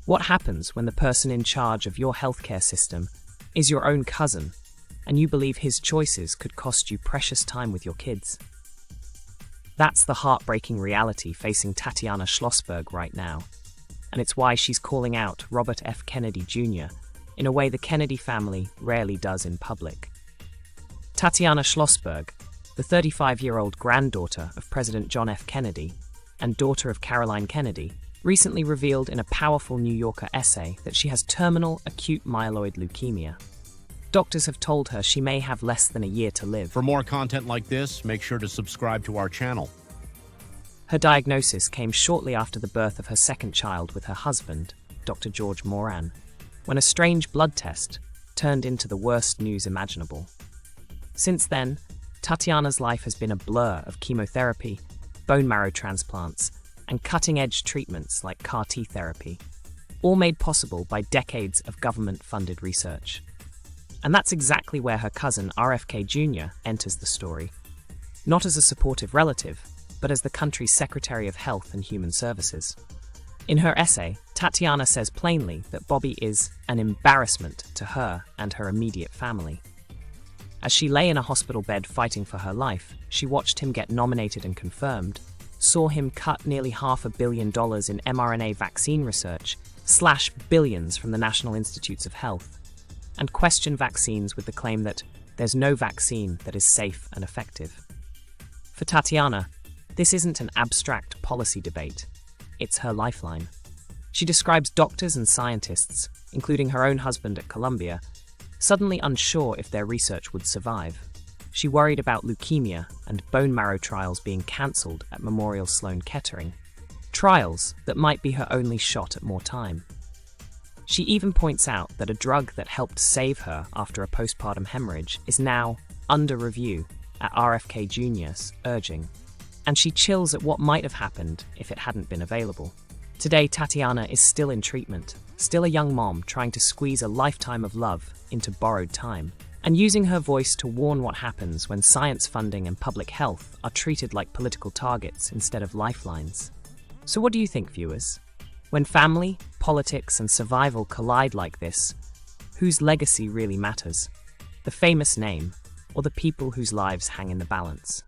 What happens when the person in charge of your healthcare system is your own cousin, and you believe his choices could cost you precious time with your kids? That's the heartbreaking reality facing Tatiana Schlossberg right now, and it's why she's calling out Robert F. Kennedy Jr. in a way the Kennedy family rarely does in public. Tatiana Schlossberg, the 35-year-old granddaughter of President John F. Kennedy and daughter of Caroline Kennedy, recently revealed in a powerful New Yorker essay that she has terminal acute myeloid leukemia. Doctors have told her she may have less than a year to live. For more content like this, make sure to subscribe to our channel. Her diagnosis came shortly after the birth of her second child with her husband, Dr. George Moran, when a strange blood test turned into the worst news imaginable. Since then, Tatiana's life has been a blur of chemotherapy, bone marrow transplants, and cutting-edge treatments like CAR-T therapy, all made possible by decades of government-funded research. And that's exactly where her cousin RFK Jr. enters the story, not as a supportive relative, but as the country's Secretary of Health and Human Services. In her essay, Tatiana says plainly that Bobby is an embarrassment to her and her immediate family. As she lay in a hospital bed fighting for her life, she watched him get nominated and confirmed, saw him cut nearly $500 million in mRNA vaccine research, slash billions from the National Institutes of Health, and question vaccines with the claim that there's no vaccine that is safe and effective. For Tatiana, this isn't an abstract policy debate, it's her lifeline. She describes doctors and scientists, including her own husband at Columbia, suddenly unsure if their research would survive. She worried about leukemia and bone marrow trials being cancelled at Memorial Sloan Kettering, trials that might be her only shot at more time. She even points out that a drug that helped save her after a postpartum hemorrhage is now under review at RFK Jr.'s urging, and she chills at what might have happened if it hadn't been available. Today, Tatiana is still in treatment, still a young mom trying to squeeze a lifetime of love into borrowed time, and using her voice to warn what happens when science funding and public health are treated like political targets instead of lifelines. So what do you think, viewers? When family, politics, and survival collide like this, whose legacy really matters? The famous name, or the people whose lives hang in the balance?